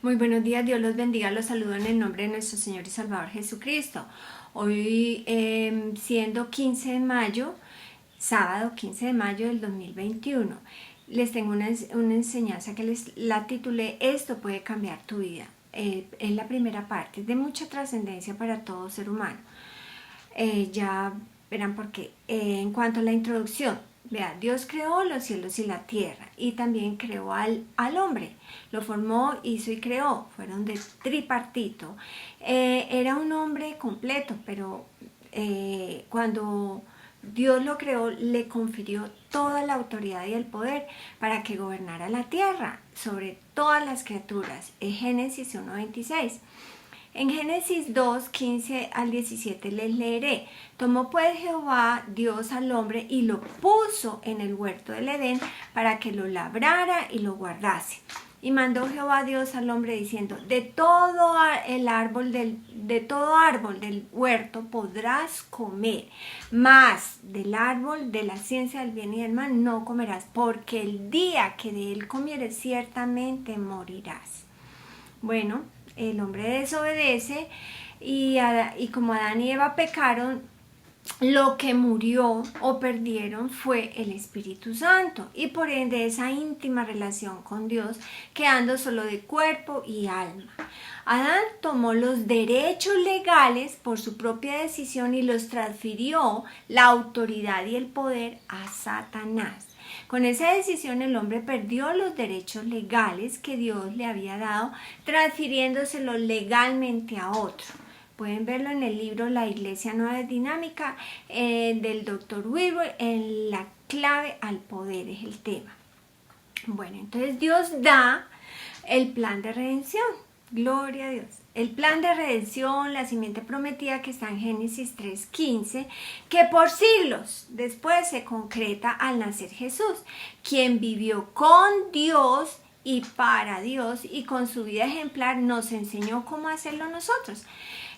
Muy buenos días, Dios los bendiga, los saludo en el nombre de nuestro Señor y Salvador Jesucristo. Hoy siendo 15 de mayo, sábado 15 de mayo del 2021, les tengo una enseñanza que la titulé Esto puede cambiar tu vida. Es la primera parte, es de mucha trascendencia para todo ser humano. Ya verán por qué. En cuanto a la introducción, vea, Dios creó los cielos y la tierra y también creó al hombre. Lo formó, hizo y creó. Fueron de tripartito. Era un hombre completo, pero cuando Dios lo creó, le confirió toda la autoridad y el poder para que gobernara la tierra sobre todas las criaturas. Génesis 1:26. En Génesis 2, 15 al 17 les leeré. Tomó pues Jehová Dios al hombre y lo puso en el huerto del Edén para que lo labrara y lo guardase. Y mandó Jehová Dios al hombre diciendo, de todo árbol del huerto podrás comer, mas del árbol de la ciencia del bien y del mal no comerás, porque el día que de él comieres ciertamente morirás. Bueno, el hombre desobedece y como Adán y Eva pecaron, lo que murió o perdieron fue el Espíritu Santo y por ende esa íntima relación con Dios, quedando solo de cuerpo y alma. Adán tomó los derechos legales por su propia decisión y los transfirió la autoridad y el poder a Satanás. Con esa decisión el hombre perdió los derechos legales que Dios le había dado, transfiriéndoselos legalmente a otro. Pueden verlo en el libro La Iglesia Nueva Dinámica del Dr. Wilber, en la clave al poder es el tema. Bueno, entonces Dios da el plan de redención. Gloria a Dios. El plan de redención, la simiente prometida que está en Génesis 3:15, que por siglos después se concreta al nacer Jesús, quien vivió con Dios y para Dios y con su vida ejemplar nos enseñó cómo hacerlo nosotros.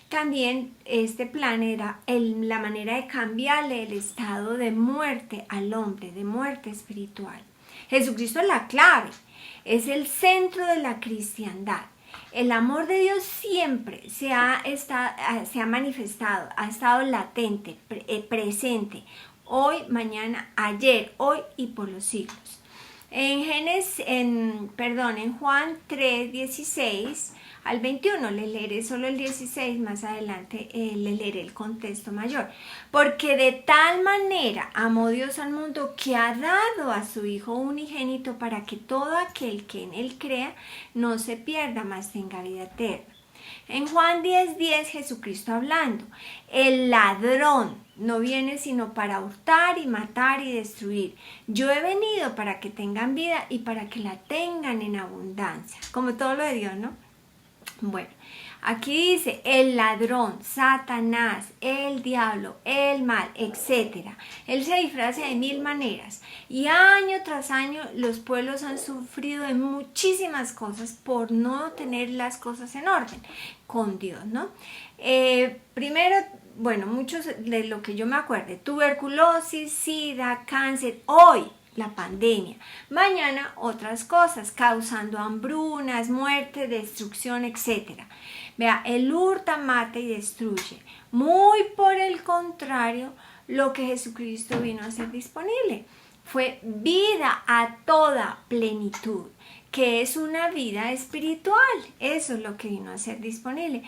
También este plan era la manera de cambiarle el estado de muerte al hombre, de muerte espiritual. Jesucristo es la clave, es el centro de la cristiandad. El amor de Dios siempre se ha manifestado, ha estado latente, presente, hoy, mañana, ayer, hoy y por los siglos. En Juan 3:16 al 21, les leeré solo el 16, más adelante les leeré el contexto mayor. Porque de tal manera amó Dios al mundo que ha dado a su Hijo unigénito para que todo aquel que en él crea no se pierda, mas tenga vida eterna. En Juan 10:10 Jesucristo hablando, el ladrón no viene sino para hurtar y matar y destruir. Yo he venido para que tengan vida y para que la tengan en abundancia. Como todo lo de Dios, ¿no? Bueno, aquí dice el ladrón, Satanás, el diablo, el mal, etc. Él se disfraza de mil maneras y año tras año los pueblos han sufrido de muchísimas cosas por no tener las cosas en orden con Dios, ¿no? Primero, bueno, muchos de lo que yo me acuerdo, tuberculosis, sida, cáncer, hoy la pandemia, mañana otras cosas, causando hambrunas, muerte, destrucción, etc. Vea, él hurta, mata y destruye. Muy por el contrario, lo que Jesucristo vino a hacer disponible fue vida a toda plenitud, que es una vida espiritual. Eso es lo que vino a hacer disponible.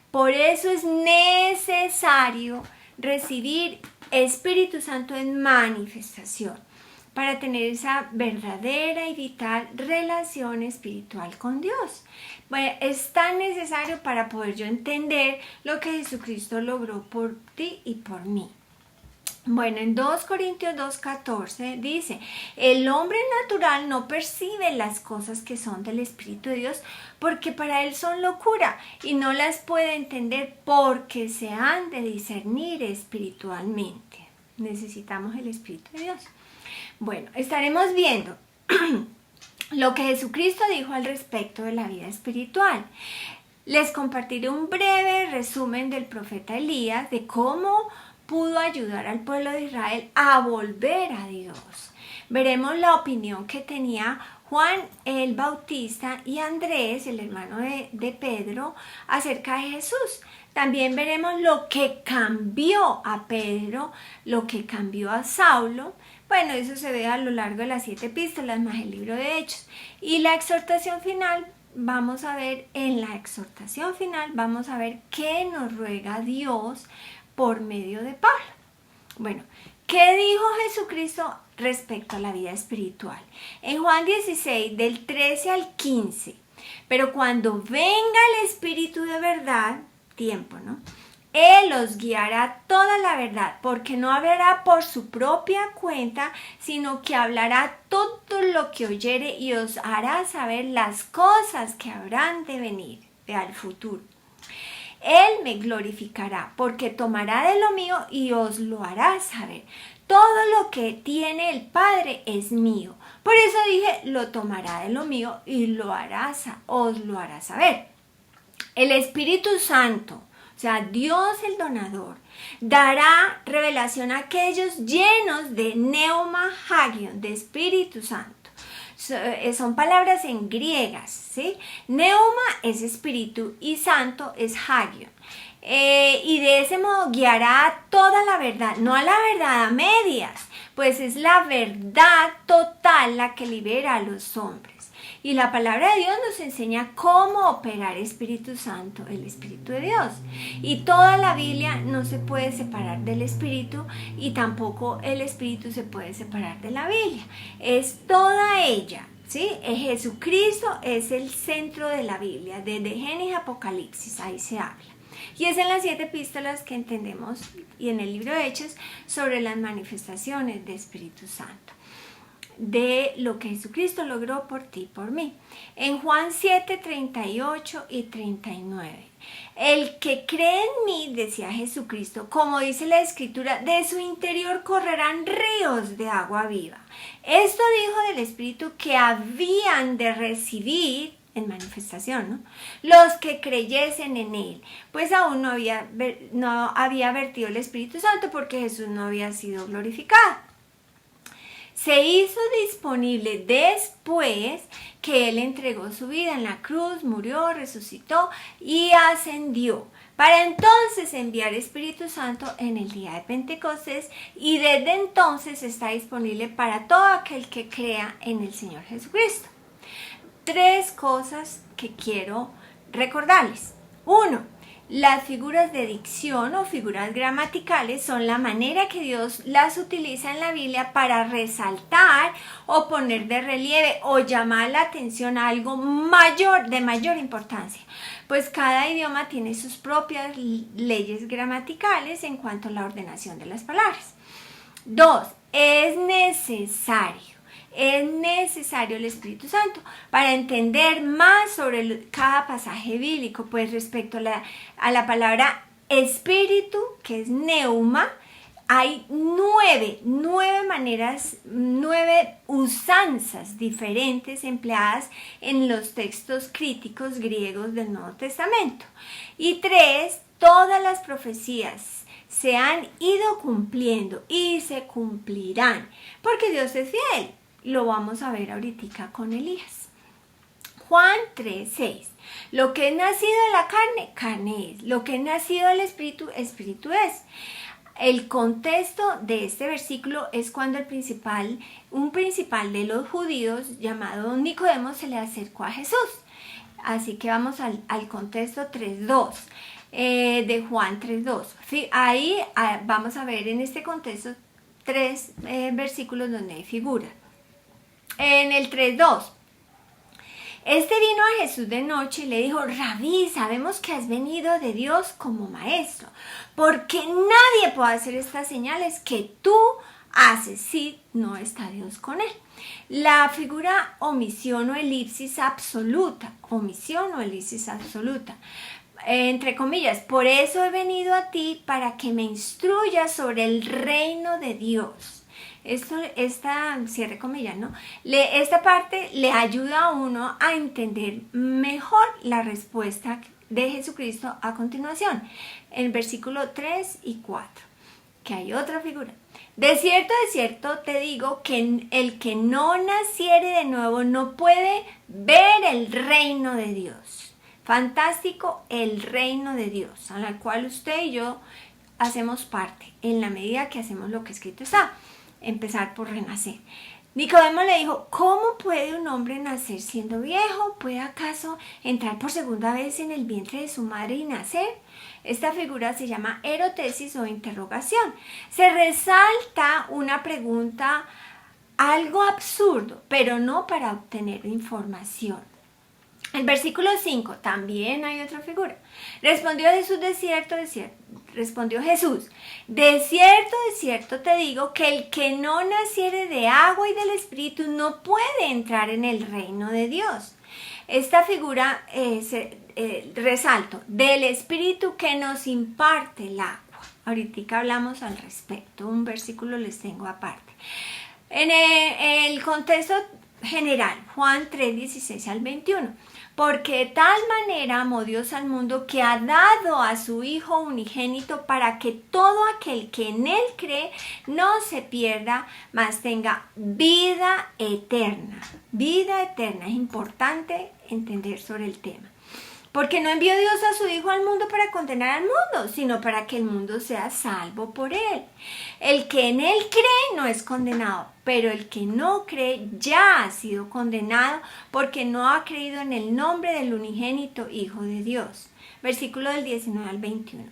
Por eso es necesario recibir Espíritu Santo en manifestación, para tener esa verdadera y vital relación espiritual con Dios. Bueno, es tan necesario para poder yo entender lo que Jesucristo logró por ti y por mí. Bueno, en 2 Corintios 2:14 dice, el hombre natural no percibe las cosas que son del Espíritu de Dios porque para él son locura y no las puede entender porque se han de discernir espiritualmente. Necesitamos el Espíritu de Dios. Bueno, estaremos viendo lo que Jesucristo dijo al respecto de la vida espiritual. Les compartiré un breve resumen del profeta Elías de cómo pudo ayudar al pueblo de Israel a volver a Dios. Veremos la opinión que tenía Juan el Bautista y Andrés, el hermano de Pedro, acerca de Jesús. También veremos lo que cambió a Pedro, lo que cambió a Saulo. Bueno, eso se ve a lo largo de las 7 epístolas más el libro de Hechos. Y la exhortación final, vamos a ver qué nos ruega Dios por medio de Pablo. Bueno, ¿qué dijo Jesucristo respecto a la vida espiritual? En Juan 16, del 13 al 15. Pero cuando venga el Espíritu de verdad, tiempo, ¿no? Él os guiará toda la verdad, porque no hablará por su propia cuenta, sino que hablará todo lo que oyere y os hará saber las cosas que habrán de venir al futuro. Él me glorificará, porque tomará de lo mío y os lo hará saber. Todo lo que tiene el Padre es mío. Por eso dije, lo tomará de lo mío y os lo hará saber. El Espíritu Santo, o sea, Dios el donador, dará revelación a aquellos llenos de Neuma Hagion, de Espíritu Santo. Son palabras en griegas, ¿sí? Neuma es espíritu y santo es Hagion. Y de ese modo guiará a toda la verdad, no a la verdad a medias, pues es la verdad total la que libera a los hombres. Y la palabra de Dios nos enseña cómo operar Espíritu Santo, el Espíritu de Dios. Y toda la Biblia no se puede separar del Espíritu y tampoco el Espíritu se puede separar de la Biblia. Es toda ella, ¿sí? Jesucristo es el centro de la Biblia, desde Génesis a Apocalipsis, ahí se habla. Y es en las 7 epístolas que entendemos y en el libro de Hechos sobre las manifestaciones de Espíritu Santo, de lo que Jesucristo logró por ti y por mí. En Juan 7, 38 y 39. El que cree en mí, decía Jesucristo, como dice la Escritura, de su interior correrán ríos de agua viva. Esto dijo del Espíritu que habían de recibir en manifestación, ¿no? Los que creyesen en él, pues aún no había vertido el Espíritu Santo porque Jesús no había sido glorificado. Se hizo disponible después que Él entregó su vida en la cruz, murió, resucitó y ascendió, para entonces enviar Espíritu Santo en el día de Pentecostés, y desde entonces está disponible para todo aquel que crea en el Señor Jesucristo. 3 cosas que quiero recordarles. 1. Las figuras de dicción o figuras gramaticales son la manera que Dios las utiliza en la Biblia para resaltar o poner de relieve o llamar la atención a algo de mayor importancia. Pues cada idioma tiene sus propias leyes gramaticales en cuanto a la ordenación de las palabras. 2. Es necesario el Espíritu Santo para entender más sobre cada pasaje bíblico, pues respecto a la palabra espíritu, que es neuma, hay 9 maneras, 9 usanzas diferentes empleadas en los textos críticos griegos del Nuevo Testamento. Y 3, todas las profecías se han ido cumpliendo y se cumplirán, porque Dios es fiel. Lo vamos a ver ahorita con Elías. Juan 3:6. Lo que es nacido de la carne, carne es. Lo que es nacido del Espíritu, Espíritu es. El contexto de este versículo es cuando un principal de los judíos llamado Nicodemo se le acercó a Jesús. Así que vamos al contexto 3:2 de Juan 3:2. Ahí vamos a ver en este contexto 3 versículos donde hay figuras. En el 3:2, este vino a Jesús de noche y le dijo: Rabí, sabemos que has venido de Dios como maestro, porque nadie puede hacer estas señales que tú haces si no está Dios con él. La figura omisión o elipsis absoluta, entre comillas, por eso he venido a ti para que me instruyas sobre el reino de Dios. Cierre comillas, ¿no? Esta parte le ayuda a uno a entender mejor la respuesta de Jesucristo a continuación, en versículo 3 y 4, que hay otra figura. De cierto te digo que el que no naciere de nuevo no puede ver el reino de Dios. Fantástico, el reino de Dios, a la cual usted y yo hacemos parte, en la medida que hacemos lo que escrito está, empezar por renacer. Nicodemo le dijo, ¿cómo puede un hombre nacer siendo viejo? ¿Puede acaso entrar por segunda vez en el vientre de su madre y nacer? Esta figura se llama erotesis o interrogación. Se resalta una pregunta algo absurdo, pero no para obtener información. El versículo 5, también hay otra figura. Respondió Jesús, de cierto, de cierto te digo que el que no naciere de agua y del Espíritu no puede entrar en el reino de Dios. Esta figura resalto, del Espíritu que nos imparte el agua. Ahorita hablamos al respecto, un versículo les tengo aparte. En el contexto general, Juan 3, 16 al 21. Porque de tal manera amó Dios al mundo que ha dado a su Hijo unigénito para que todo aquel que en Él cree no se pierda, mas tenga vida eterna. Vida eterna, es importante entender sobre el tema. Porque no envió Dios a su Hijo al mundo para condenar al mundo, sino para que el mundo sea salvo por Él. El que en Él cree no es condenado, pero el que no cree ya ha sido condenado porque no ha creído en el nombre del unigénito Hijo de Dios. Versículo del 19 al 21.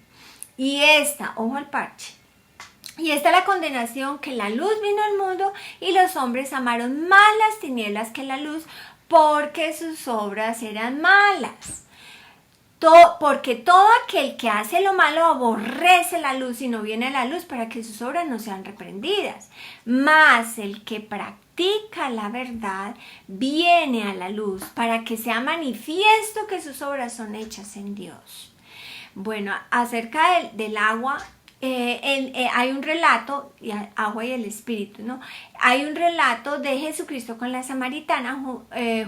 Y esta, ojo al parche, y esta es la condenación, que la luz vino al mundo y los hombres amaron más las tinieblas que la luz porque sus obras eran malas. Porque todo aquel que hace lo malo aborrece la luz y no viene a la luz para que sus obras no sean reprendidas. Mas el que practica la verdad viene a la luz para que sea manifiesto que sus obras son hechas en Dios. Bueno, acerca del agua, hay un relato, agua y el espíritu, ¿no? Hay un relato de Jesucristo con la samaritana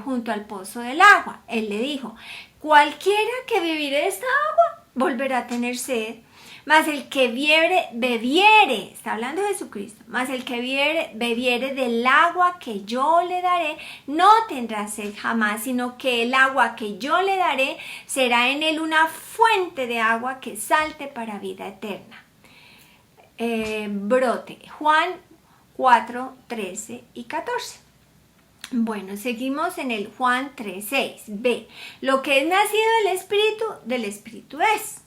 junto al pozo del agua. Él le dijo, cualquiera que bebiere esta agua volverá a tener sed, mas el que bebiere, está hablando de Jesucristo, mas el que bebiere del agua que yo le daré, no tendrá sed jamás, sino que el agua que yo le daré será en él una fuente de agua que salte para vida eterna. Brote, Juan 4, 13 y 14. Bueno, seguimos en el Juan 3:6. B. Lo que es nacido del Espíritu es.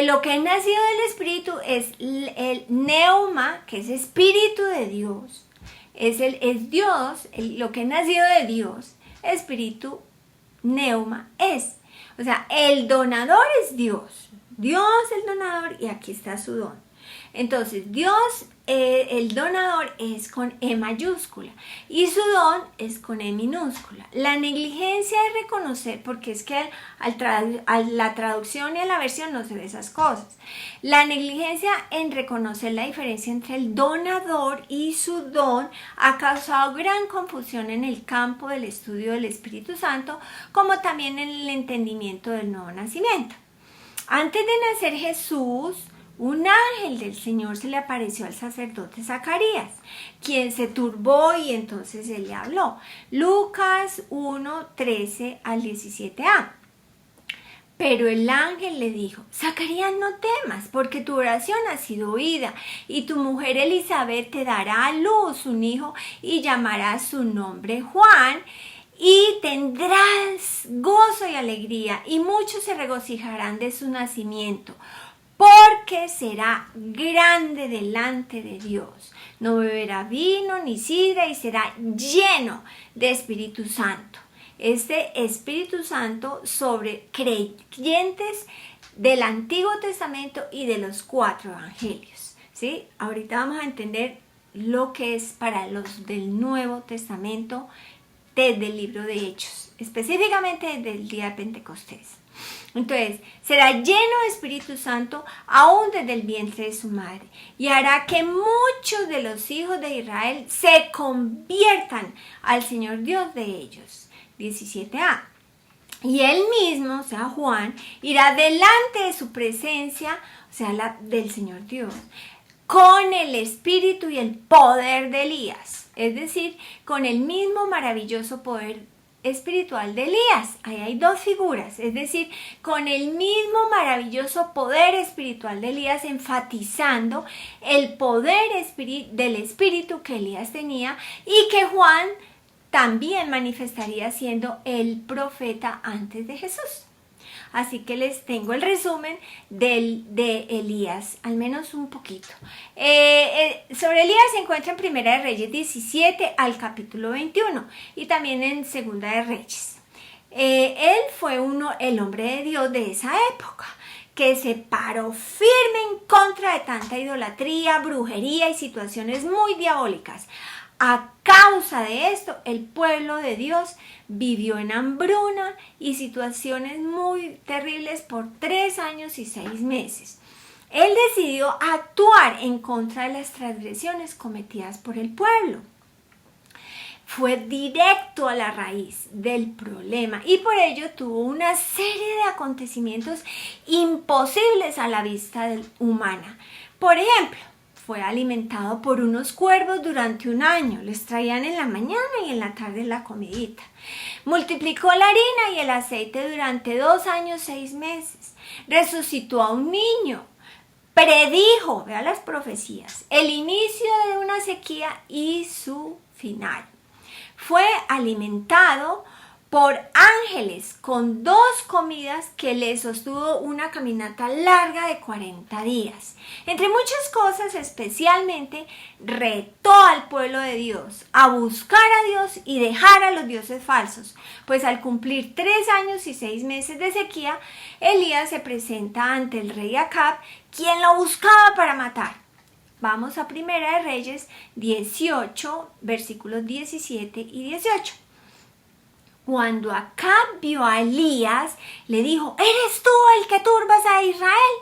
Lo que es nacido del Espíritu es el neuma, que es Espíritu de Dios. Es Dios, lo que es nacido de Dios. Espíritu, neuma, es. O sea, el donador es Dios. Dios el donador y aquí está su don. Entonces, Dios, el donador es con E mayúscula y su don es con E minúscula. La negligencia es reconocer, porque es que a la traducción y a la versión no se ve esas cosas. La negligencia en reconocer la diferencia entre el donador y su don ha causado gran confusión en el campo del estudio del Espíritu Santo, como también en el entendimiento del nuevo nacimiento. Antes de nacer Jesús, un ángel del Señor se le apareció al sacerdote Zacarías, quien se turbó y entonces él le habló. Lucas 1, 13 al 17a. Pero el ángel le dijo, Zacarías, no temas, porque tu oración ha sido oída, y tu mujer Elizabeth te dará a luz un hijo y llamará su nombre Juan, y tendrás gozo y alegría, y muchos se regocijarán de su nacimiento, porque será grande delante de Dios. No beberá vino ni sidra y será lleno de Espíritu Santo. Este Espíritu Santo sobre creyentes del Antiguo Testamento y de los 4 evangelios. ¿Sí? Ahorita vamos a entender lo que es para los del Nuevo Testamento desde el libro de Hechos, específicamente desde el día de Pentecostés. Entonces, será lleno de Espíritu Santo aún desde el vientre de su madre, y hará que muchos de los hijos de Israel se conviertan al Señor Dios de ellos. 17a. Y él mismo, o sea Juan, irá delante de su presencia, o sea del Señor Dios, con el espíritu y el poder de Elías, es decir, con el mismo maravilloso poder espiritual de Elías. Ahí hay dos figuras, es decir, con el mismo maravilloso poder espiritual de Elías, enfatizando el poder del espíritu que Elías tenía y que Juan también manifestaría siendo el profeta antes de Jesús. Así que les tengo el resumen de Elías, al menos un poquito. Sobre Elías se encuentra en Primera de Reyes 17 al capítulo 21 y también en Segunda de Reyes. Él fue el hombre de Dios de esa época, que se paró firme en contra de tanta idolatría, brujería y situaciones muy diabólicas. A causa de esto, el pueblo de Dios vivió en hambruna y situaciones muy terribles por 3 años y 6 meses. Él decidió actuar en contra de las transgresiones cometidas por el pueblo. Fue directo a la raíz del problema y por ello tuvo una serie de acontecimientos imposibles a la vista humana. Por ejemplo, fue alimentado por unos cuervos durante 1 año. Les traían en la mañana y en la tarde la comidita. Multiplicó la harina y el aceite durante 2 años, 6 meses. Resucitó a un niño. Predijo, vea las profecías, el inicio de una sequía y su final. Fue alimentado por ángeles con 2 comidas que le sostuvo una caminata larga de 40 días. Entre muchas cosas, especialmente, retó al pueblo de Dios a buscar a Dios y dejar a los dioses falsos. Pues al cumplir 3 años y 6 meses de sequía, Elías se presenta ante el rey Acab, quien lo buscaba para matar. Vamos a Primera de Reyes 18, versículos 17 y 18. Cuando Acab vio a Elías, le dijo, ¿eres tú el que turbas a Israel?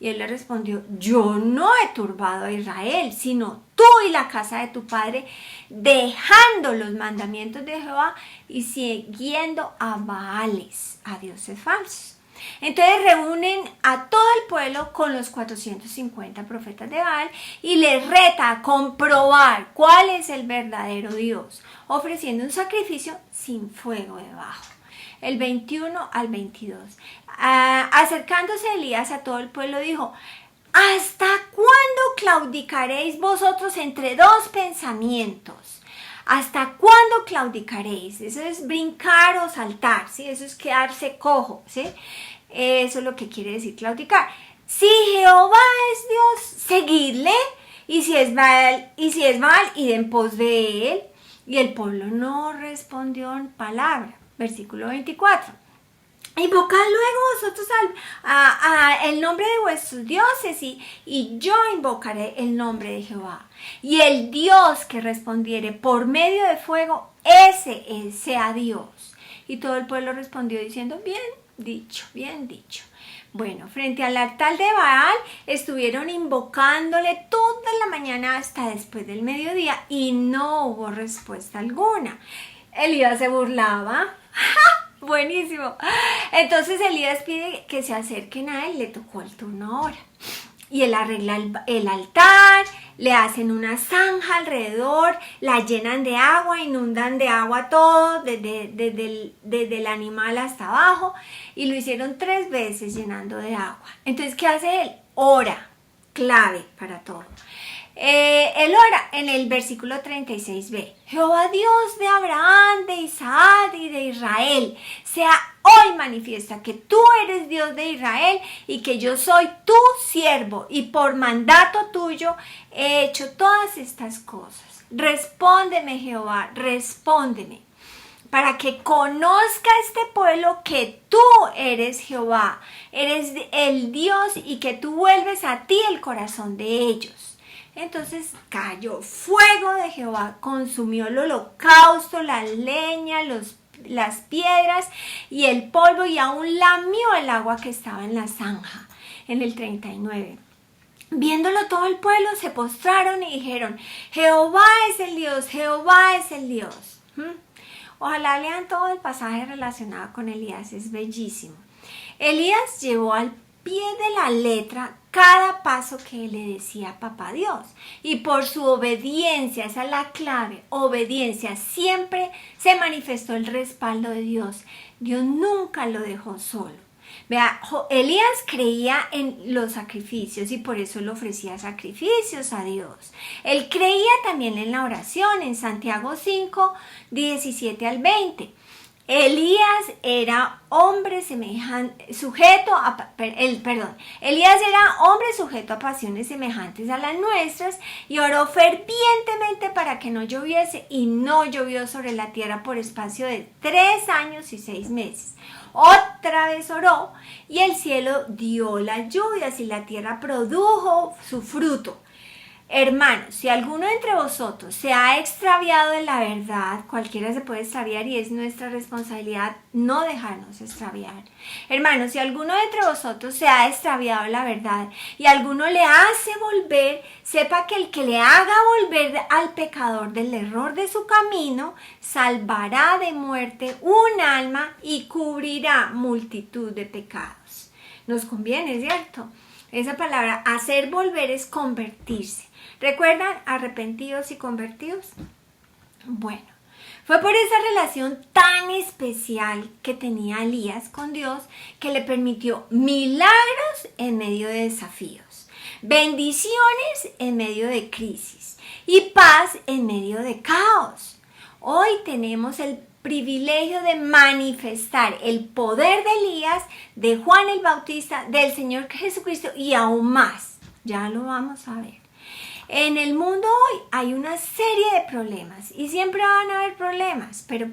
Y él le respondió, yo no he turbado a Israel, sino tú y la casa de tu padre, dejando los mandamientos de Jehová y siguiendo a Baales, a dioses falsos. Entonces reúnen a todo el pueblo con los 450 profetas de Baal y les reta a comprobar cuál es el verdadero Dios, ofreciendo un sacrificio sin fuego debajo. El 21 al 22. Acercándose Elías a todo el pueblo dijo, ¿hasta cuándo claudicaréis vosotros entre 2 pensamientos? ¿Hasta cuándo claudicaréis? Eso es brincar o saltar, ¿sí? Eso es quedarse cojo, ¿sí? Eso es lo que quiere decir claudicar. Si Jehová es Dios, seguidle, y si es Baal, id en pos de él. Y el pueblo no respondió en palabra. Versículo 24. Invocad luego vosotros el nombre de vuestros dioses y yo invocaré el nombre de Jehová. Y el Dios que respondiere por medio de fuego, ese sea Dios. Y todo el pueblo respondió diciendo, bien dicho, bien dicho. Bueno, frente al altar de Baal estuvieron invocándole toda la mañana hasta después del mediodía y no hubo respuesta alguna. Elías se burlaba. Buenísimo. Entonces Elías pide que se acerquen a él, le tocó el turno ahora. Y él arregla el altar, le hacen una zanja alrededor, la llenan de agua, inundan de agua todo, desde el animal hasta abajo, y lo hicieron 3 veces llenando de agua. Entonces, ¿qué hace él? Ora, clave para todo. Él ora en el versículo 36b. Jehová Dios de Abraham, de Isaac y de Israel, sea hoy manifiesta que tú eres Dios de Israel y que yo soy tu siervo y por mandato tuyo he hecho todas estas cosas. Respóndeme, Jehová, respóndeme, para que conozca este pueblo que tú eres Jehová, eres el Dios y que tú vuelves a ti el corazón de ellos. Entonces cayó fuego de Jehová, consumió el holocausto, la leña, las piedras y el polvo y aún lamió el agua que estaba en la zanja. En el 39. Viéndolo todo el pueblo se postraron y dijeron, Jehová es el Dios, Jehová es el Dios. Ojalá lean todo el pasaje relacionado con Elías, es bellísimo. Elías llevó al pie de la letra cada paso que le decía Papá Dios. Y por su obediencia, esa es la clave, obediencia, siempre se manifestó el respaldo de Dios. Dios nunca lo dejó solo. Vea, Elías creía en los sacrificios y por eso le ofrecía sacrificios a Dios. Él creía también en la oración, en Santiago 5, 17 al 20. Elías era hombre Elías era hombre sujeto a pasiones semejantes a las nuestras y oró fervientemente para que no lloviese, y no llovió sobre la tierra por espacio de 3 años y 6 meses. Otra vez oró y el cielo dio las lluvias y la tierra produjo su fruto. Hermanos, si alguno entre vosotros se ha extraviado de la verdad, cualquiera se puede extraviar y es nuestra responsabilidad no dejarnos extraviar. Hermanos, si alguno entre vosotros se ha extraviado de la verdad y alguno le hace volver, sepa que el que le haga volver al pecador del error de su camino, salvará de muerte un alma y cubrirá multitud de pecados. Nos conviene, ¿cierto? Esa palabra, hacer volver, es convertirse. ¿Recuerdan? Arrepentidos y convertidos. Bueno, fue por esa relación tan especial que tenía Elías con Dios que le permitió milagros en medio de desafíos, bendiciones en medio de crisis y paz en medio de caos. Hoy tenemos el privilegio de manifestar el poder de Elías, de Juan el Bautista, del Señor Jesucristo y aún más. Ya lo vamos a ver. En el mundo hoy hay una serie de problemas y siempre van a haber problemas, pero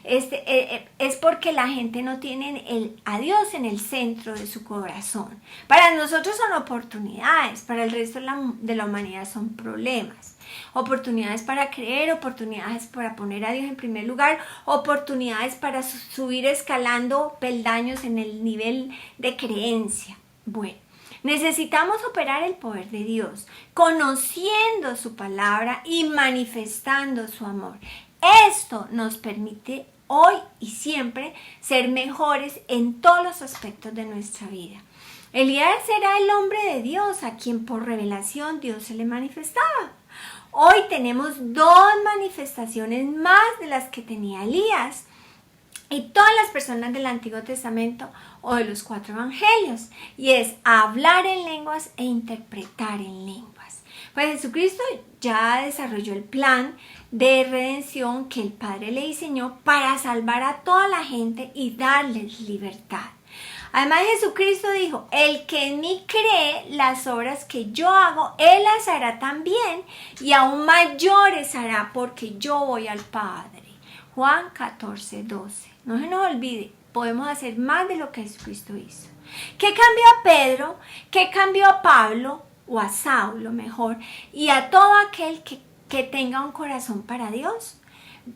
es porque la gente no tiene a Dios en el centro de su corazón. Para nosotros son oportunidades, para el resto de la humanidad son problemas. Oportunidades para creer, oportunidades para poner a Dios en primer lugar, oportunidades para subir escalando peldaños en el nivel de creencia. Bueno. Necesitamos operar el poder de Dios, conociendo su palabra y manifestando su amor. Esto nos permite hoy y siempre ser mejores en todos los aspectos de nuestra vida. Elías era el hombre de Dios a quien por revelación Dios se le manifestaba. Hoy tenemos 2 manifestaciones más de las que tenía Elías y todas las personas del Antiguo Testamento o de los 4 evangelios, y es hablar en lenguas e interpretar en lenguas. Pues Jesucristo ya desarrolló el plan de redención que el Padre le diseñó para salvar a toda la gente y darles libertad. Además, Jesucristo dijo: el que en mí cree, las obras que yo hago, él las hará también, y aún mayores hará, porque yo voy al Padre. Juan 14, 12. No se nos olvide, podemos hacer más de lo que Jesucristo hizo. ¿Qué cambió a Pedro? ¿Qué cambió a Pablo? O a Saulo mejor, y a todo aquel que tenga un corazón para Dios.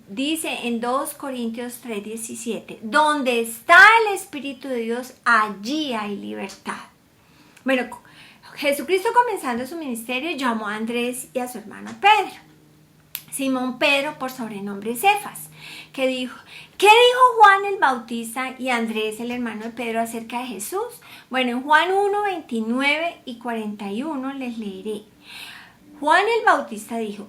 Dice en 2 Corintios 3:17, donde está el Espíritu de Dios, allí hay libertad. Bueno, Jesucristo, comenzando su ministerio, llamó a Andrés y a su hermano Pedro. Simón Pedro, por sobrenombre Cefas, ¿qué dijo Juan el Bautista y Andrés, el hermano de Pedro, acerca de Jesús? Bueno, en Juan 1, 29 y 41 les leeré. Juan el Bautista dijo: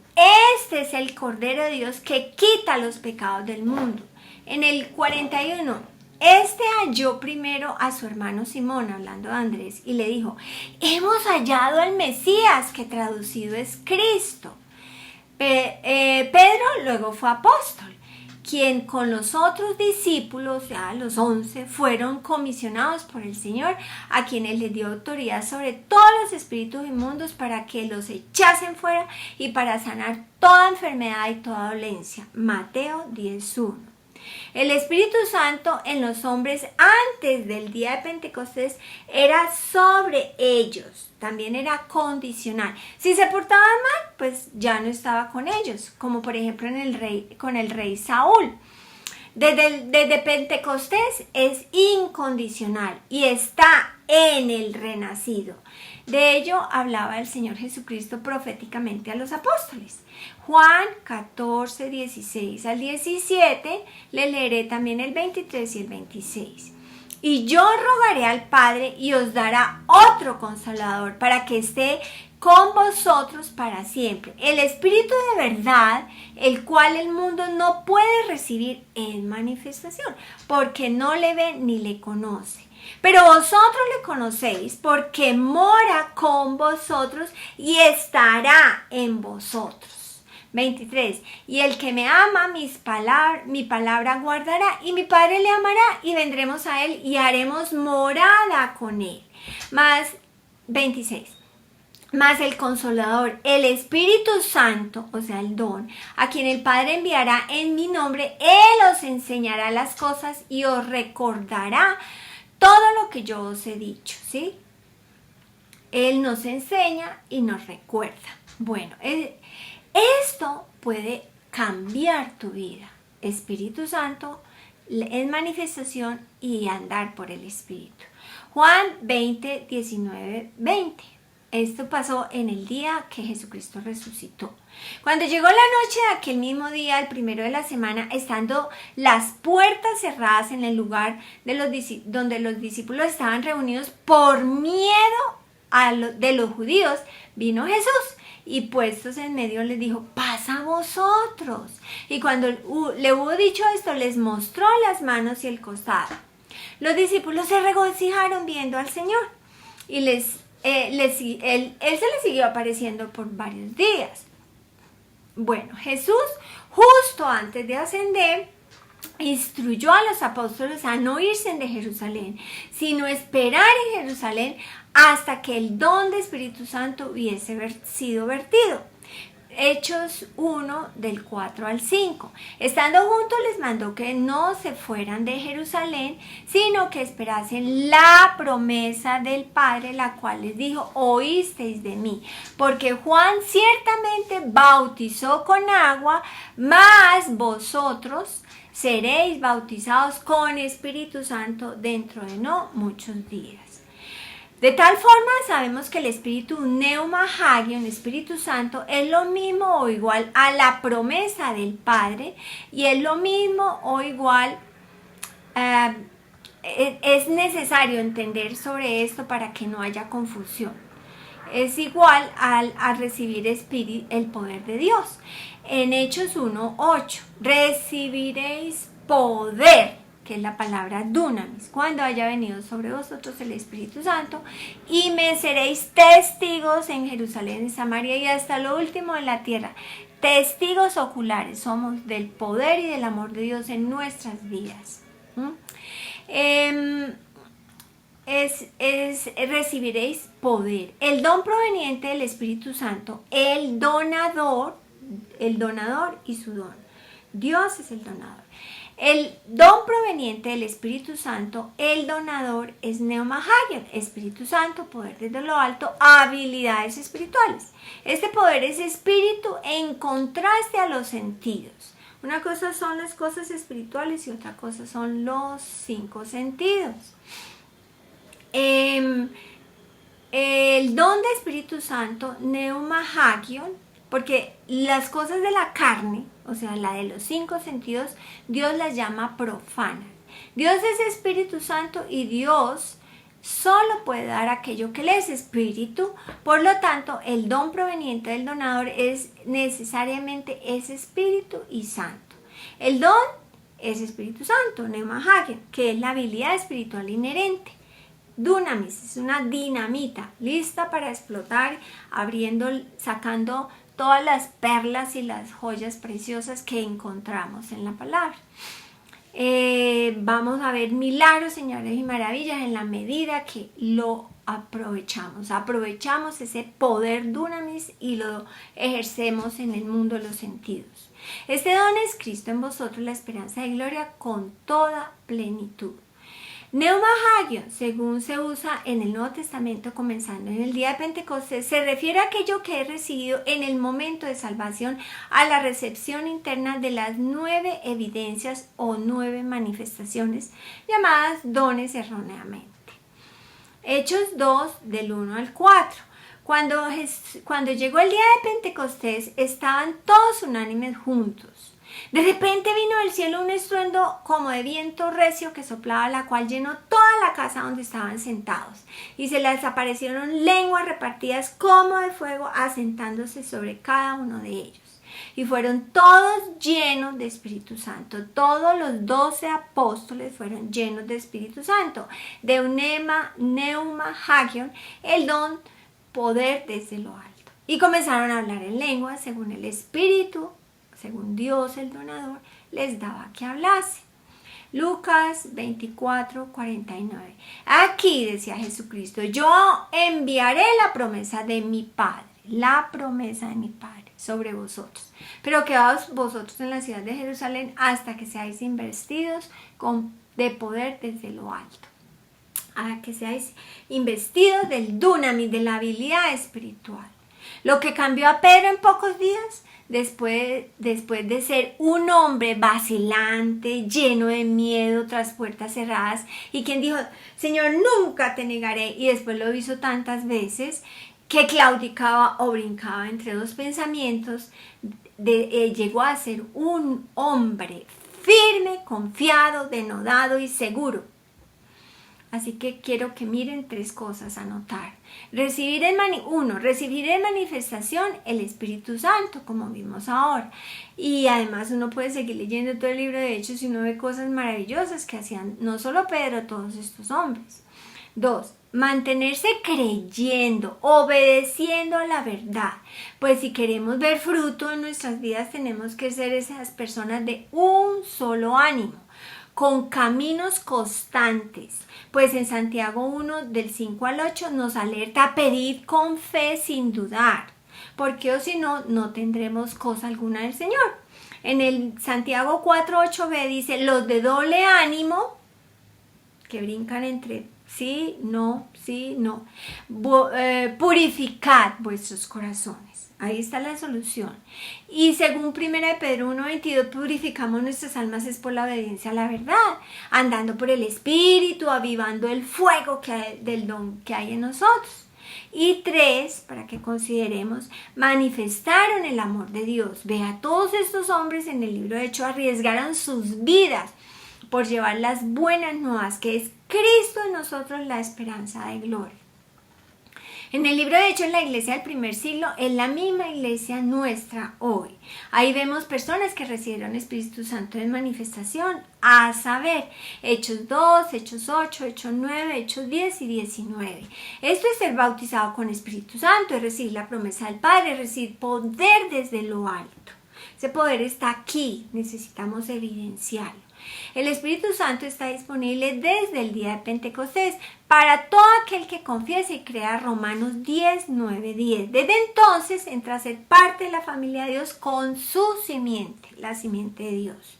este es el Cordero de Dios que quita los pecados del mundo. En el 41, este halló primero a su hermano Simón, hablando de Andrés, y le dijo: hemos hallado al Mesías, que traducido es Cristo. Pedro luego fue apóstol, quien con los otros discípulos, ya los 11, fueron comisionados por el Señor, a quienes les dio autoridad sobre todos los espíritus inmundos para que los echasen fuera y para sanar toda enfermedad y toda dolencia. Mateo 10:1. El Espíritu Santo en los hombres antes del día de Pentecostés era sobre ellos, también era condicional. Si se portaban mal, pues ya no estaba con ellos, como por ejemplo con el rey Saúl. Desde Pentecostés es incondicional y está en el renacido. De ello hablaba el Señor Jesucristo proféticamente a los apóstoles. Juan 14, 16 al 17, le leeré también el 23 y el 26. Y yo rogaré al Padre y os dará otro consolador para que esté con vosotros para siempre. El Espíritu de verdad, el cual el mundo no puede recibir en manifestación, porque no le ve ni le conoce. Pero vosotros le conocéis porque mora con vosotros y estará en vosotros. 23. Y el que me ama, mi palabra guardará, y mi Padre le amará, y vendremos a él y haremos morada con él. Más 26. Más el Consolador, el Espíritu Santo, o sea, el don, a quien el Padre enviará en mi nombre, Él os enseñará las cosas y os recordará todo lo que yo os he dicho, ¿sí? Él nos enseña y nos recuerda. Bueno, esto puede cambiar tu vida. Espíritu Santo en manifestación y andar por el Espíritu. Juan 20, 19, 20. Esto pasó en el día que Jesucristo resucitó. Cuando llegó la noche de aquel mismo día, el primero de la semana, estando las puertas cerradas en el lugar donde los discípulos estaban reunidos por miedo de los judíos, vino Jesús y puestos en medio les dijo: pasa a vosotros. Y cuando le hubo dicho esto, les mostró las manos y el costado. Los discípulos se regocijaron viendo al Señor y él se les siguió apareciendo por varios días. Bueno, Jesús, justo antes de ascender, instruyó a los apóstoles a no irse de Jerusalén, sino esperar en Jerusalén hasta que el don de Espíritu Santo hubiese sido vertido. Hechos 1, del 4 al 5. Estando juntos les mandó que no se fueran de Jerusalén, sino que esperasen la promesa del Padre, la cual les dijo: oísteis de mí. Porque Juan ciertamente bautizó con agua, mas vosotros seréis bautizados con Espíritu Santo dentro de no muchos días. De tal forma sabemos que el Espíritu Pneuma Hagion, Espíritu Santo, es lo mismo o igual a la promesa del Padre, y es lo mismo o igual, es necesario entender sobre esto para que no haya confusión. Es igual a recibir el poder de Dios. En Hechos 1:8, recibiréis poder, que es la palabra dunamis, cuando haya venido sobre vosotros el Espíritu Santo, y me seréis testigos en Jerusalén, en Samaria y hasta lo último de la tierra. Testigos oculares somos del poder y del amor de Dios en nuestras vidas. Recibiréis poder. El don proveniente del Espíritu Santo, el donador y su don. Dios es el donador. El don proveniente del Espíritu Santo, el donador, es Pneuma Hagion, Espíritu Santo, poder desde lo alto, habilidades espirituales. Este poder es espíritu en contraste a los sentidos. Una cosa son las cosas espirituales y otra cosa son los 5 sentidos. El don de Espíritu Santo, Pneuma Hagion, porque las cosas de la carne, o sea, la de los 5 sentidos, Dios las llama profanas. Dios es Espíritu Santo y Dios solo puede dar aquello que le es espíritu. Por lo tanto, el don proveniente del donador es necesariamente ese espíritu y santo. El don es Espíritu Santo, Pneuma Hagion, que es la habilidad espiritual inherente. Dunamis es una dinamita lista para explotar, sacando todas las perlas y las joyas preciosas que encontramos en la palabra. Vamos a ver milagros, señales y maravillas en la medida que lo aprovechamos ese poder dunamis y lo ejercemos en el mundo de los sentidos. Este don es Cristo en vosotros, la esperanza de gloria con toda plenitud. Pneuma Hagion, según se usa en el Nuevo Testamento comenzando en el día de Pentecostés, se refiere a aquello que he recibido en el momento de salvación, a la recepción interna de las 9 evidencias o 9 manifestaciones llamadas dones erróneamente. Hechos 2, del 1 al 4. Cuando llegó el día de Pentecostés, estaban todos unánimes juntos. De repente vino del cielo un estruendo como de viento recio que soplaba, la cual llenó toda la casa donde estaban sentados. Y se les aparecieron lenguas repartidas como de fuego, asentándose sobre cada uno de ellos. Y fueron todos llenos de Espíritu Santo. Todos los 12 apóstoles fueron llenos de Espíritu Santo. De Eunema, Neuma, Hagion, el don, poder desde lo alto. Y comenzaron a hablar en lenguas según el Espíritu, según Dios el donador les daba que hablase. Lucas 24:49. Aquí decía Jesucristo, yo enviaré la promesa de mi Padre, sobre vosotros. Pero quedaos vosotros en la ciudad de Jerusalén hasta que seáis investidos de poder desde lo alto. A que seáis investidos del dunamis, de la habilidad espiritual. Lo que cambió a Pedro en pocos días, después de ser un hombre vacilante, lleno de miedo tras puertas cerradas, y quien dijo, Señor, nunca te negaré, y después lo hizo tantas veces, que claudicaba o brincaba entre dos pensamientos, llegó a ser un hombre firme, confiado, denodado y seguro. Así que quiero que miren 3 cosas a notar. Recibir en manifestación el Espíritu Santo, como vimos ahora. Y además uno puede seguir leyendo todo el libro de Hechos y uno ve cosas maravillosas que hacían no solo Pedro, todos estos hombres. 2. Mantenerse creyendo, obedeciendo la verdad. Pues si queremos ver fruto en nuestras vidas, tenemos que ser esas personas de un solo ánimo, con caminos constantes. Pues en Santiago 1, del 5 al 8, nos alerta a pedir con fe sin dudar, porque o si no, no tendremos cosa alguna del Señor. En el Santiago 4, 8b dice, los de doble ánimo, que brincan entre sí, no, purificad vuestros corazones. Ahí está la solución. Y según 1 Pedro 1:22, purificamos nuestras almas es por la obediencia a la verdad, andando por el Espíritu, avivando el fuego del don que hay en nosotros. Y 3, para que consideremos, manifestaron el amor de Dios. Vea, todos estos hombres en el libro de Hechos arriesgaron sus vidas por llevar las buenas nuevas, que es Cristo en nosotros la esperanza de gloria. En el libro de Hechos, en la iglesia del primer siglo, es la misma iglesia nuestra hoy. Ahí vemos personas que recibieron Espíritu Santo en manifestación, a saber, Hechos 2, Hechos 8, Hechos 9, Hechos 10 y 19. Esto es ser bautizado con Espíritu Santo, es recibir la promesa del Padre, es recibir poder desde lo alto. Ese poder está aquí, necesitamos evidenciarlo. El Espíritu Santo está disponible desde el día de Pentecostés para todo aquel que confiese y crea. Romanos 10, 9, 10. Desde entonces entra a ser parte de la familia de Dios con su simiente, la simiente de Dios.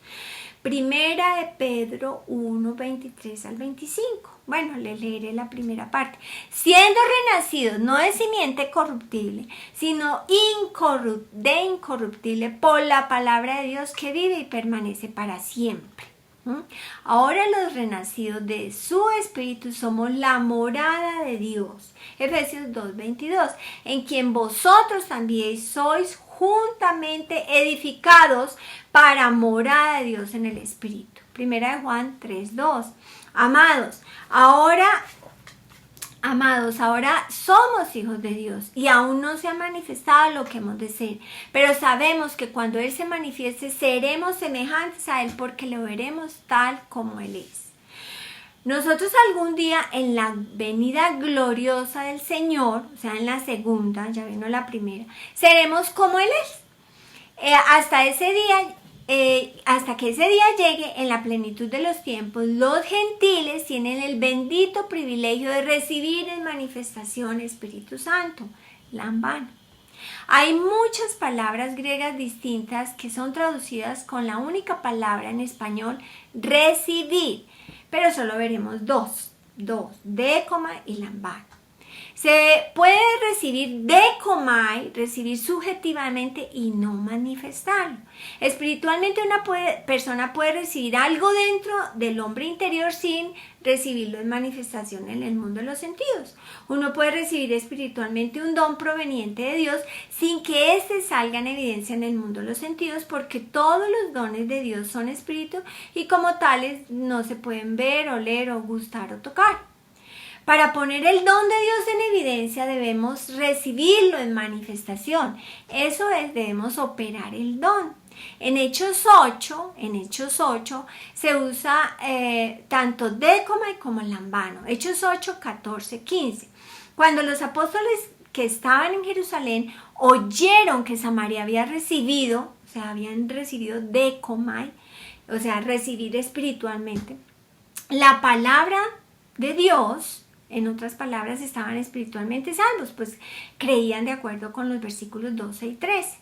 Primera de Pedro 1, 23 al 25. Bueno, le leeré la primera parte. Siendo renacidos no de simiente corruptible, sino de incorruptible por la palabra de Dios que vive y permanece para siempre. Ahora los renacidos de su Espíritu somos la morada de Dios. Efesios 2:22, en quien vosotros también sois juntamente edificados para morada de Dios en el Espíritu. Primera de Juan 3:2. Amados, ahora somos hijos de Dios y aún no se ha manifestado lo que hemos de ser, pero sabemos que cuando Él se manifieste seremos semejantes a Él porque lo veremos tal como Él es. Nosotros algún día en la venida gloriosa del Señor, o sea en la segunda, ya vino la primera, seremos como Él es. Hasta que ese día llegue, en la plenitud de los tiempos, los gentiles tienen el bendito privilegio de recibir en manifestación Espíritu Santo, lambano. Hay muchas palabras griegas distintas que son traducidas con la única palabra en español, recibir, pero solo veremos dos, décoma y lambano. Se puede recibir decomai, recibir subjetivamente y no manifestarlo. Espiritualmente una persona puede recibir algo dentro del hombre interior sin recibirlo en manifestación en el mundo de los sentidos. Uno puede recibir espiritualmente un don proveniente de Dios sin que éste salga en evidencia en el mundo de los sentidos, porque todos los dones de Dios son espíritu y como tales no se pueden ver, oler o gustar o tocar. Para poner el don de Dios en evidencia debemos recibirlo en manifestación. Eso es, debemos operar el don. En Hechos 8 se usa tanto decomai como lambano. Hechos 8, 14, 15. Cuando los apóstoles que estaban en Jerusalén oyeron que Samaria había recibido, o sea, habían recibido decomai, o sea, recibir espiritualmente, la palabra de Dios. En otras palabras, estaban espiritualmente salvos, pues creían de acuerdo con los versículos 12 y 13.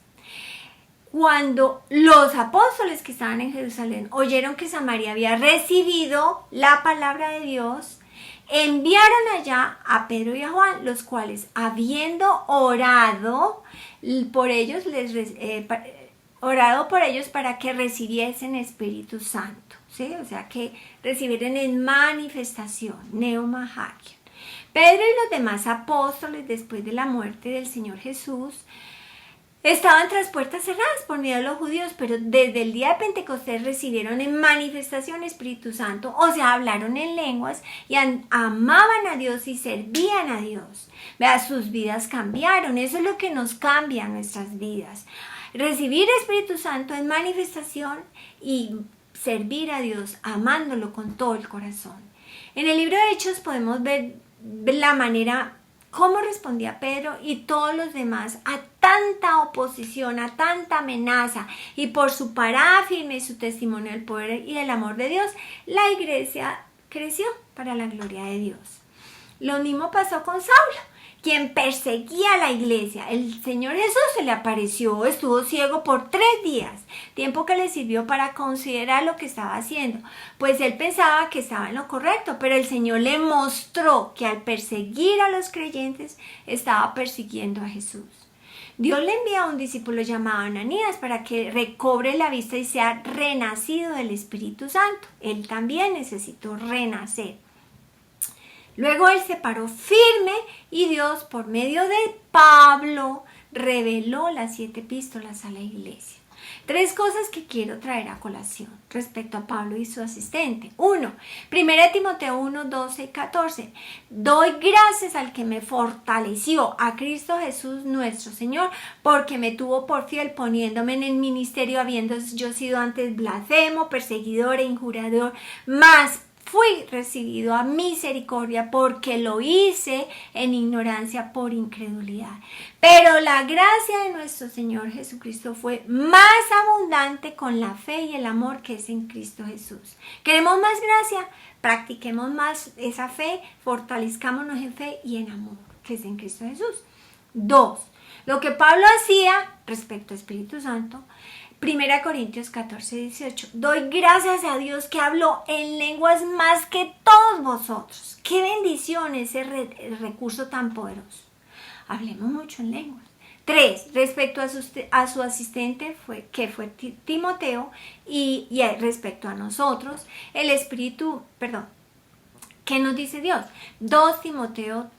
Cuando los apóstoles que estaban en Jerusalén oyeron que Samaria había recibido la palabra de Dios, enviaron allá a Pedro y a Juan, los cuales, habiendo orado por ellos, orado por ellos para que recibiesen Espíritu Santo, ¿sí? O sea, que recibieran en manifestación, neumahagion. Pedro y los demás apóstoles, después de la muerte del Señor Jesús, estaban tras puertas cerradas por miedo a los judíos, pero desde el día de Pentecostés recibieron en manifestación Espíritu Santo, o sea, hablaron en lenguas y amaban a Dios y servían a Dios. Vea, sus vidas cambiaron, eso es lo que nos cambia nuestras vidas. Recibir Espíritu Santo en manifestación y servir a Dios amándolo con todo el corazón. En el libro de Hechos podemos ver la manera cómo respondía Pedro y todos los demás a tanta oposición, a tanta amenaza, y por su parada firme y su testimonio del poder y del amor de Dios, la iglesia creció para la gloria de Dios. Lo mismo pasó con Saulo, quien perseguía a la iglesia. El Señor Jesús se le apareció, estuvo ciego por 3 días, tiempo que le sirvió para considerar lo que estaba haciendo, pues él pensaba que estaba en lo correcto, pero el Señor le mostró que al perseguir a los creyentes estaba persiguiendo a Jesús. Dios le envía a un discípulo llamado Ananías para que recobre la vista y sea renacido del Espíritu Santo. Él también necesitó renacer. Luego él se paró firme y Dios, por medio de Pablo, reveló las 7 epístolas a la iglesia. 3 cosas que quiero traer a colación respecto a Pablo y su asistente. 1. 1 Timoteo 1, 12 y 14. Doy gracias al que me fortaleció, a Cristo Jesús nuestro Señor, porque me tuvo por fiel poniéndome en el ministerio, habiendo yo sido antes blasfemo, perseguidor e injurador, mas fui recibido a misericordia porque lo hice en ignorancia por incredulidad. Pero la gracia de nuestro Señor Jesucristo fue más abundante con la fe y el amor que es en Cristo Jesús. ¿Queremos más gracia? Practiquemos más esa fe, fortalezcámonos en fe y en amor que es en Cristo Jesús. 2. Lo que Pablo hacía respecto al Espíritu Santo. 1 Corintios 14, 18. Doy gracias a Dios que hablo en lenguas más que todos vosotros. ¡Qué bendición ese recurso tan poderoso! Hablemos mucho en lenguas. 3. Respecto a su asistente, que fue Timoteo, y respecto a nosotros, el Espíritu, ¿qué nos dice Dios? 2 Timoteo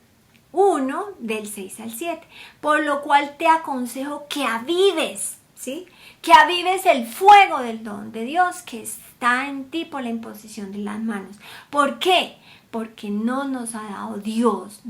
1, del 6 al 7. Por lo cual te aconsejo que avives, ¿sí? Que avives el fuego del don de Dios que está en ti por la imposición de las manos. ¿Por qué? Porque no nos ha dado Dios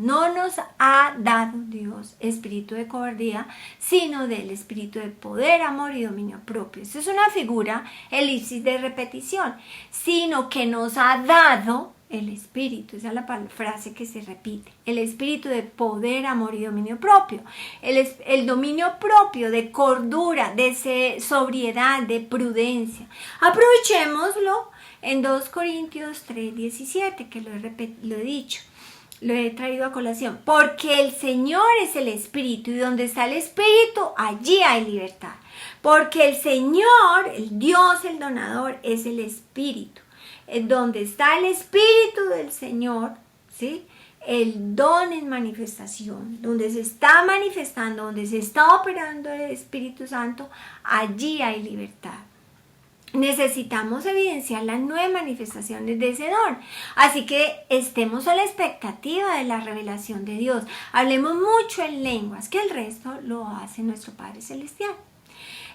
espíritu de cobardía, sino del espíritu de poder, amor y dominio propio. Esto es una figura elipsis de repetición, sino que nos ha dado el espíritu, esa es la frase que se repite, el espíritu de poder, amor y dominio propio, el dominio propio de cordura, de sobriedad, de prudencia. Aprovechémoslo en 2 Corintios 3, 17, que lo he dicho, lo he traído a colación, porque el Señor es el espíritu y donde está el espíritu, allí hay libertad, porque el Señor, el Dios, el donador, es el espíritu. Donde está el Espíritu del Señor, ¿sí? El don en manifestación, donde se está manifestando, donde se está operando el Espíritu Santo, allí hay libertad. Necesitamos evidenciar las nuevas manifestaciones de ese don. Así que estemos a la expectativa de la revelación de Dios. Hablemos mucho en lenguas, que el resto lo hace nuestro Padre Celestial.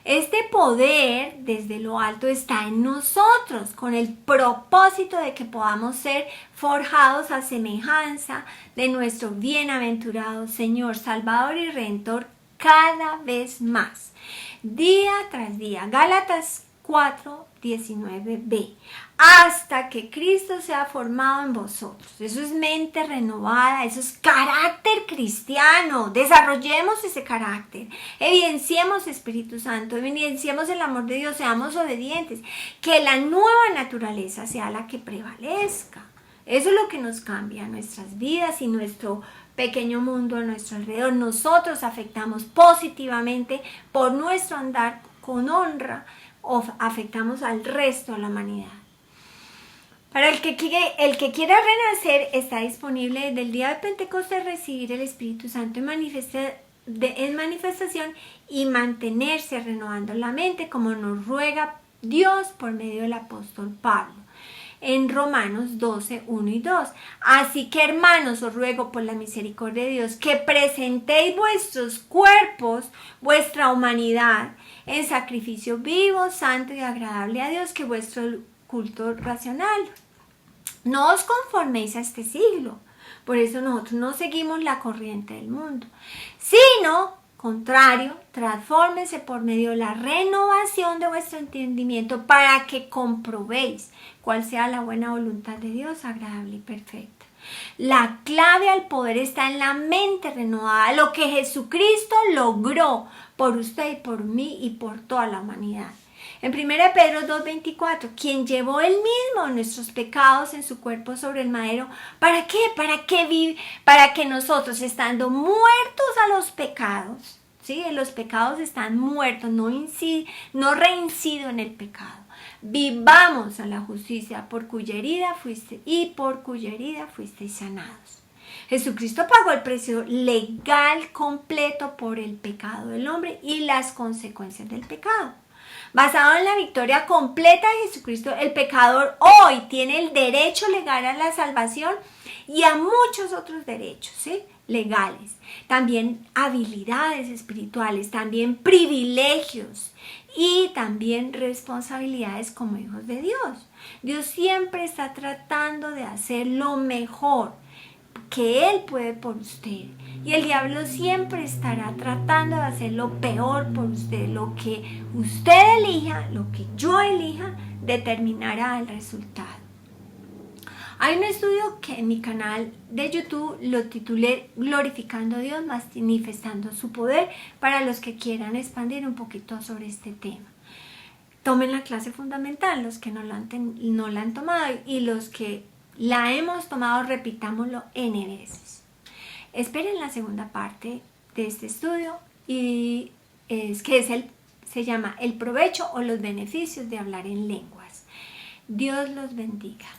Este poder desde lo alto está en nosotros con el propósito de que podamos ser forjados a semejanza de nuestro bienaventurado Señor, Salvador y Redentor cada vez más, día tras día. Gálatas 4:19b, hasta que Cristo sea formado en vosotros. Eso es mente renovada, eso es carácter cristiano. Desarrollemos ese carácter, evidenciemos Espíritu Santo, evidenciemos el amor de Dios, seamos obedientes, que la nueva naturaleza sea la que prevalezca. Eso es lo que nos cambia nuestras vidas y nuestro pequeño mundo a nuestro alrededor. Nosotros afectamos positivamente por nuestro andar con honra, o afectamos al resto de la humanidad. Para el que quiera renacer, está disponible desde el día de Pentecostés recibir el Espíritu Santo en manifestación y mantenerse renovando la mente, como nos ruega Dios por medio del apóstol Pablo en Romanos 12:1 y 2. Así que, hermanos, os ruego por la misericordia de Dios que presentéis vuestros cuerpos, vuestra humanidad, en sacrificio vivo, santo y agradable a Dios, que vuestro culto racional. No os conforméis a este siglo. Por eso nosotros no seguimos la corriente del mundo, sino, contrario, transfórmense por medio de la renovación de vuestro entendimiento para que comprobéis cuál sea la buena voluntad de Dios, agradable y perfecta. La clave al poder está en la mente renovada, lo que Jesucristo logró por usted y por mí y por toda la humanidad. En 1 Pedro 2:24, quien llevó él mismo nuestros pecados en su cuerpo sobre el madero. ¿Para qué? Para que nosotros, estando muertos a los pecados, ¿sí? Los pecados están muertos, no reincido en el pecado. Vivamos a la justicia, por cuya herida fuisteis sanados. Jesucristo pagó el precio legal completo por el pecado del hombre y las consecuencias del pecado. Basado en la victoria completa de Jesucristo, el pecador hoy tiene el derecho legal a la salvación y a muchos otros derechos, ¿sí? Legales. También habilidades espirituales, también privilegios y también responsabilidades como hijos de Dios. Dios siempre está tratando de hacer lo mejor que Él puede por usted. Y el diablo siempre estará tratando de hacer lo peor por usted. Lo que usted elija, lo que yo elija, determinará el resultado. Hay un estudio que en mi canal de YouTube lo titulé Glorificando a Dios, manifestando su poder, para los que quieran expandir un poquito sobre este tema. Tomen la clase fundamental, los que no la han tomado, y los que la hemos tomado, repitámoslo N veces. Esperen la segunda parte de este estudio y se llama El provecho o los beneficios de hablar en lenguas. Dios los bendiga.